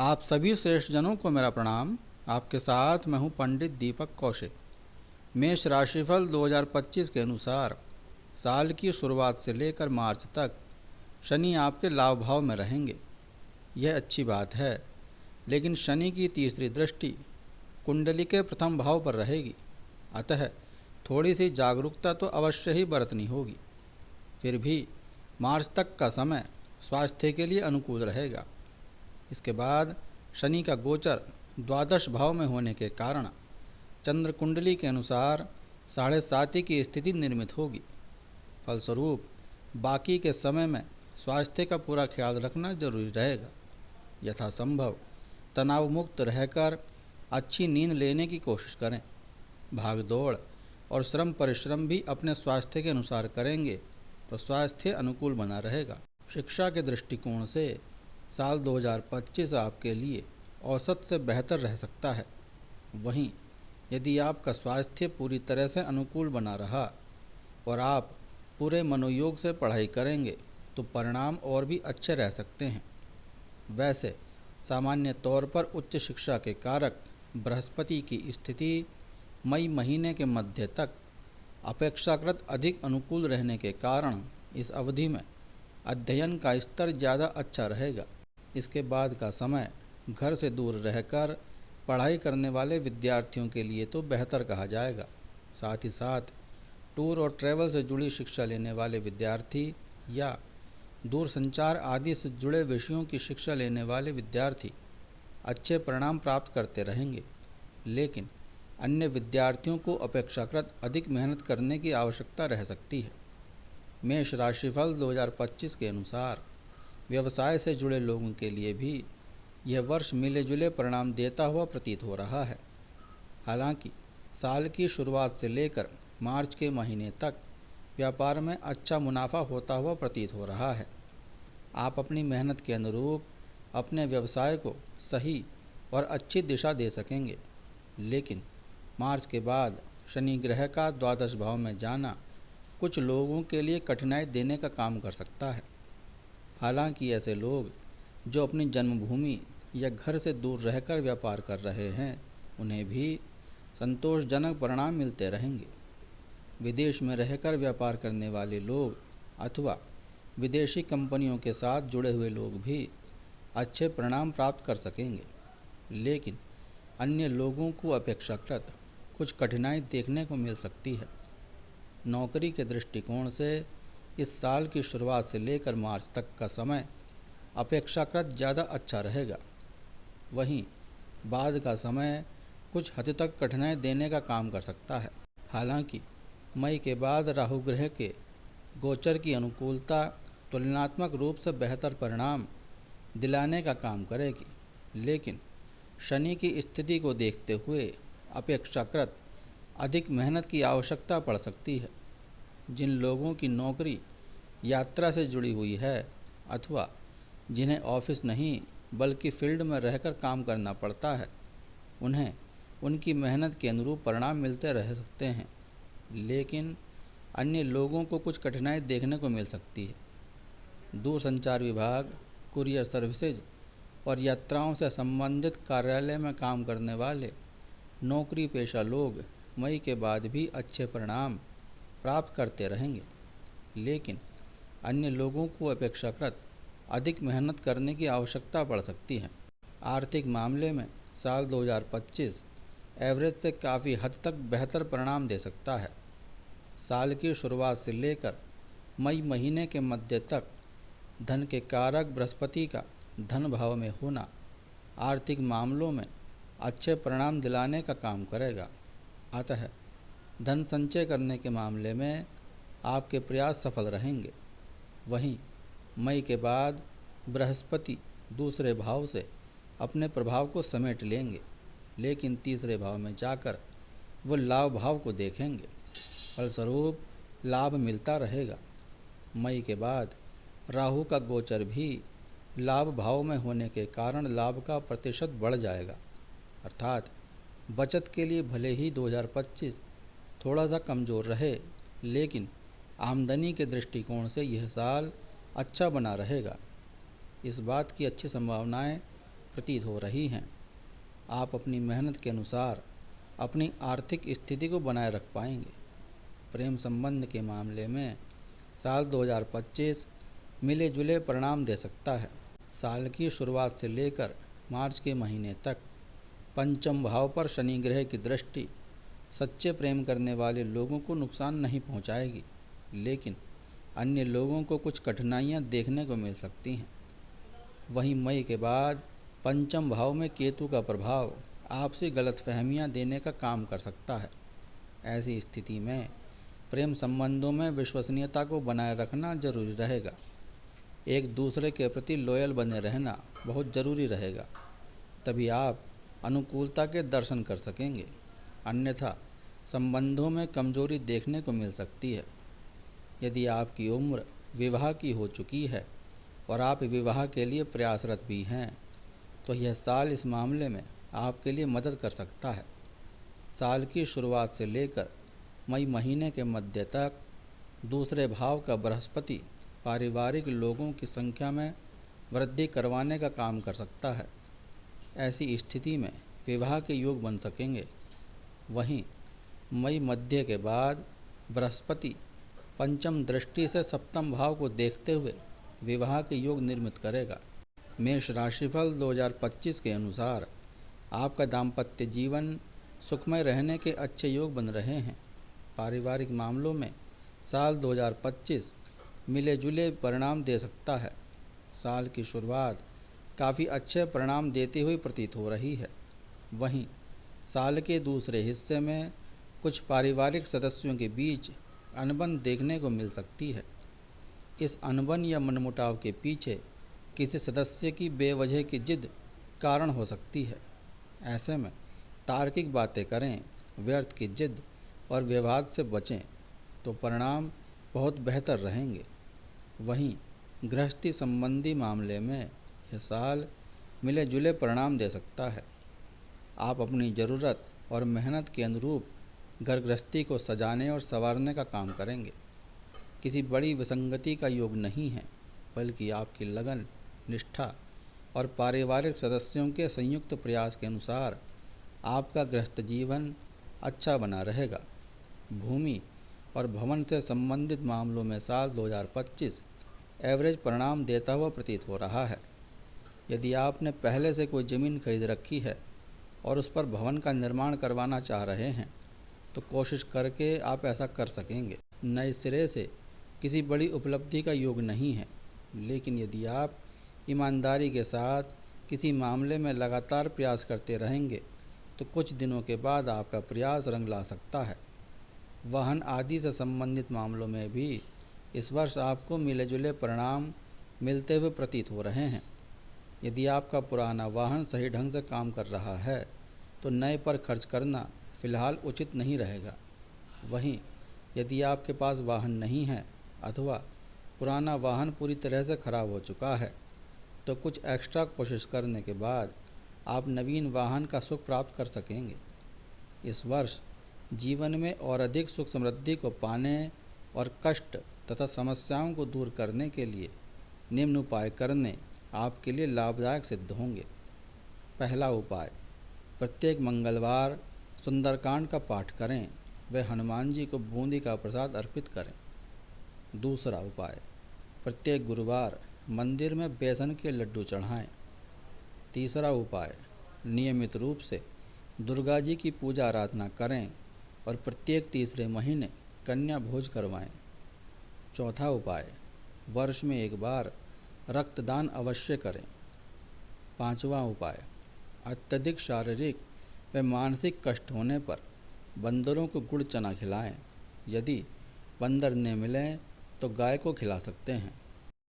आप सभी श्रेष्ठ जनों को मेरा प्रणाम। आपके साथ मैं हूं पंडित दीपक कौशिक। मेष राशिफल 2025 के अनुसार साल की शुरुआत से लेकर मार्च तक शनि आपके लाभ भाव में रहेंगे। यह अच्छी बात है, लेकिन शनि की तीसरी दृष्टि कुंडली के प्रथम भाव पर रहेगी, अतः थोड़ी सी जागरूकता तो अवश्य ही बरतनी होगी। फिर भी मार्च तक का समय स्वास्थ्य के लिए अनुकूल रहेगा। इसके बाद शनि का गोचर द्वादश भाव में होने के कारण चंद्र कुंडली के अनुसार 7.5 की स्थिति निर्मित होगी। फलस्वरूप बाकी के समय में स्वास्थ्य का पूरा ख्याल रखना जरूरी रहेगा। यथासंभव तनाव मुक्त रहकर अच्छी नींद लेने की कोशिश करें। भाग दौड़ और श्रम परिश्रम भी अपने स्वास्थ्य के अनुसार करेंगे तो स्वास्थ्य अनुकूल बना रहेगा। शिक्षा के दृष्टिकोण से साल 2025 आपके लिए औसत से बेहतर रह सकता है। वहीं यदि आपका स्वास्थ्य पूरी तरह से अनुकूल बना रहा और आप पूरे मनोयोग से पढ़ाई करेंगे तो परिणाम और भी अच्छे रह सकते हैं। वैसे सामान्य तौर पर उच्च शिक्षा के कारक बृहस्पति की स्थिति मई महीने के मध्य तक अपेक्षाकृत अधिक अनुकूल रहने के कारण इस अवधि में अध्ययन का स्तर ज़्यादा अच्छा रहेगा। इसके बाद का समय घर से दूर रहकर पढ़ाई करने वाले विद्यार्थियों के लिए तो बेहतर कहा जाएगा। साथ ही साथ टूर और ट्रैवल से जुड़ी शिक्षा लेने वाले विद्यार्थी या दूर संचार आदि से जुड़े विषयों की शिक्षा लेने वाले विद्यार्थी अच्छे परिणाम प्राप्त करते रहेंगे, लेकिन अन्य विद्यार्थियों को अपेक्षाकृत अधिक मेहनत करने की आवश्यकता रह सकती है। मेष राशिफल 2025 के अनुसार व्यवसाय से जुड़े लोगों के लिए भी यह वर्ष मिले जुले परिणाम देता हुआ प्रतीत हो रहा है। हालांकि साल की शुरुआत से लेकर मार्च के महीने तक व्यापार में अच्छा मुनाफा होता हुआ प्रतीत हो रहा है। आप अपनी मेहनत के अनुरूप अपने व्यवसाय को सही और अच्छी दिशा दे सकेंगे, लेकिन मार्च के बाद शनि ग्रह का द्वादश भाव में जाना कुछ लोगों के लिए कठिनाई देने का काम कर सकता है। हालांकि ऐसे लोग जो अपनी जन्मभूमि या घर से दूर रहकर व्यापार कर रहे हैं, उन्हें भी संतोषजनक परिणाम मिलते रहेंगे। विदेश में रहकर व्यापार करने वाले लोग अथवा विदेशी कंपनियों के साथ जुड़े हुए लोग भी अच्छे परिणाम प्राप्त कर सकेंगे, लेकिन अन्य लोगों को अपेक्षाकृत कुछ कठिनाई देखने को मिल सकती है। नौकरी के दृष्टिकोण से इस साल की शुरुआत से लेकर मार्च तक का समय अपेक्षाकृत ज़्यादा अच्छा रहेगा। वहीं बाद का समय कुछ हद तक कठिनाई देने का काम कर सकता है। हालांकि मई के बाद राहु ग्रह के गोचर की अनुकूलता तुलनात्मक रूप से बेहतर परिणाम दिलाने का काम करेगी, लेकिन शनि की स्थिति को देखते हुए अपेक्षाकृत अधिक मेहनत की आवश्यकता पड़ सकती है। जिन लोगों की नौकरी यात्रा से जुड़ी हुई है अथवा जिन्हें ऑफिस नहीं बल्कि फील्ड में रहकर काम करना पड़ता है, उन्हें उनकी मेहनत के अनुरूप परिणाम मिलते रह सकते हैं, लेकिन अन्य लोगों को कुछ कठिनाई देखने को मिल सकती है। दूरसंचार विभाग, कुरियर सर्विसेज और यात्राओं से संबंधित कार्यालय में काम करने वाले नौकरी पेशा लोग मई के बाद भी अच्छे परिणाम प्राप्त करते रहेंगे, लेकिन अन्य लोगों को अपेक्षाकृत अधिक मेहनत करने की आवश्यकता पड़ सकती है। आर्थिक मामले में साल 2025 एवरेज से काफ़ी हद तक बेहतर परिणाम दे सकता है। साल की शुरुआत से लेकर मई महीने के मध्य तक धन के कारक बृहस्पति का धन भाव में होना आर्थिक मामलों में अच्छे परिणाम दिलाने का काम करेगा। अतः धन संचय करने के मामले में आपके प्रयास सफल रहेंगे। वहीं मई के बाद बृहस्पति दूसरे भाव से अपने प्रभाव को समेट लेंगे, लेकिन तीसरे भाव में जाकर वो लाभ भाव को देखेंगे। फलस्वरूप लाभ मिलता रहेगा। मई के बाद राहु का गोचर भी लाभ भाव में होने के कारण लाभ का प्रतिशत बढ़ जाएगा। अर्थात बचत के लिए भले ही 2025 थोड़ा सा कमज़ोर रहे, लेकिन आमदनी के दृष्टिकोण से यह साल अच्छा बना रहेगा। इस बात की अच्छी संभावनाएं प्रतीत हो रही हैं। आप अपनी मेहनत के अनुसार अपनी आर्थिक स्थिति को बनाए रख पाएंगे। प्रेम संबंध के मामले में साल 2025 मिले जुले परिणाम दे सकता है। साल की शुरुआत से लेकर मार्च के महीने तक पंचम भाव पर शनि ग्रह की दृष्टि सच्चे प्रेम करने वाले लोगों को नुकसान नहीं पहुंचाएगी, लेकिन अन्य लोगों को कुछ कठिनाइयां देखने को मिल सकती हैं। वहीं मई के बाद पंचम भाव में केतु का प्रभाव आपसी गलतफहमियां देने का काम कर सकता है। ऐसी स्थिति में प्रेम संबंधों में विश्वसनीयता को बनाए रखना जरूरी रहेगा। एक दूसरे के प्रति लॉयल बने रहना बहुत ज़रूरी रहेगा, तभी आप अनुकूलता के दर्शन कर सकेंगे। अन्यथा संबंधों में कमजोरी देखने को मिल सकती है। यदि आपकी उम्र विवाह की हो चुकी है और आप विवाह के लिए प्रयासरत भी हैं, तो यह साल इस मामले में आपके लिए मदद कर सकता है। साल की शुरुआत से लेकर मई महीने के मध्य तक दूसरे भाव का बृहस्पति पारिवारिक लोगों की संख्या में वृद्धि करवाने का काम कर सकता है। ऐसी स्थिति में विवाह के योग बन सकेंगे। वहीं मई मध्य के बाद बृहस्पति पंचम दृष्टि से सप्तम भाव को देखते हुए विवाह के योग निर्मित करेगा। मेष राशिफल 2025 के अनुसार आपका दाम्पत्य जीवन सुखमय रहने के अच्छे योग बन रहे हैं। पारिवारिक मामलों में साल 2025 मिले जुले परिणाम दे सकता है। साल की शुरुआत काफ़ी अच्छे परिणाम देती हुई प्रतीत हो रही है। वहीं साल के दूसरे हिस्से में कुछ पारिवारिक सदस्यों के बीच अनबन देखने को मिल सकती है। इस अनबन या मनमुटाव के पीछे किसी सदस्य की बेवजह की जिद कारण हो सकती है। ऐसे में तार्किक बातें करें, व्यर्थ की जिद और विवाद से बचें, तो परिणाम बहुत बेहतर रहेंगे। वहीं गृहस्थी संबंधी मामले में यह साल मिले जुले परिणाम दे सकता है। आप अपनी ज़रूरत और मेहनत के अनुरूप घर गृहस्थी को सजाने और संवारने का काम करेंगे। किसी बड़ी विसंगति का योग नहीं है, बल्कि आपकी लगन, निष्ठा और पारिवारिक सदस्यों के संयुक्त प्रयास के अनुसार आपका गृहस्थ जीवन अच्छा बना रहेगा। भूमि और भवन से संबंधित मामलों में साल 2025 एवरेज परिणाम देता हुआ प्रतीत हो रहा है। यदि आपने पहले से कोई ज़मीन खरीद रखी है और उस पर भवन का निर्माण करवाना चाह रहे हैं, तो कोशिश करके आप ऐसा कर सकेंगे। नए सिरे से किसी बड़ी उपलब्धि का योग नहीं है, लेकिन यदि आप ईमानदारी के साथ किसी मामले में लगातार प्रयास करते रहेंगे, तो कुछ दिनों के बाद आपका प्रयास रंग ला सकता है। वाहन आदि से संबंधित मामलों में भी इस वर्ष आपको मिले जुले परिणाम मिलते हुए प्रतीत हो रहे हैं। यदि आपका पुराना वाहन सही ढंग से काम कर रहा है, तो नए पर खर्च करना फ़िलहाल उचित नहीं रहेगा। वहीं यदि आपके पास वाहन नहीं है अथवा पुराना वाहन पूरी तरह से खराब हो चुका है, तो कुछ एक्स्ट्रा कोशिश करने के बाद आप नवीन वाहन का सुख प्राप्त कर सकेंगे। इस वर्ष जीवन में और अधिक सुख समृद्धि को पाने और कष्ट तथा समस्याओं को दूर करने के लिए निम्न उपाय करने आपके लिए लाभदायक सिद्ध होंगे। पहला उपाय, प्रत्येक मंगलवार सुंदरकांड का पाठ करें व हनुमान जी को बूंदी का प्रसाद अर्पित करें। दूसरा उपाय, प्रत्येक गुरुवार मंदिर में बेसन के लड्डू चढ़ाएं। तीसरा उपाय, नियमित रूप से दुर्गा जी की पूजा आराधना करें और प्रत्येक तीसरे महीने कन्या भोज करवाएं। चौथा उपाय, वर्ष में एक बार रक्तदान अवश्य करें। पांचवा उपाय, अत्यधिक शारीरिक व मानसिक कष्ट होने पर बंदरों को गुड़ चना खिलाएं। यदि बंदर न मिलें तो गाय को खिला सकते हैं।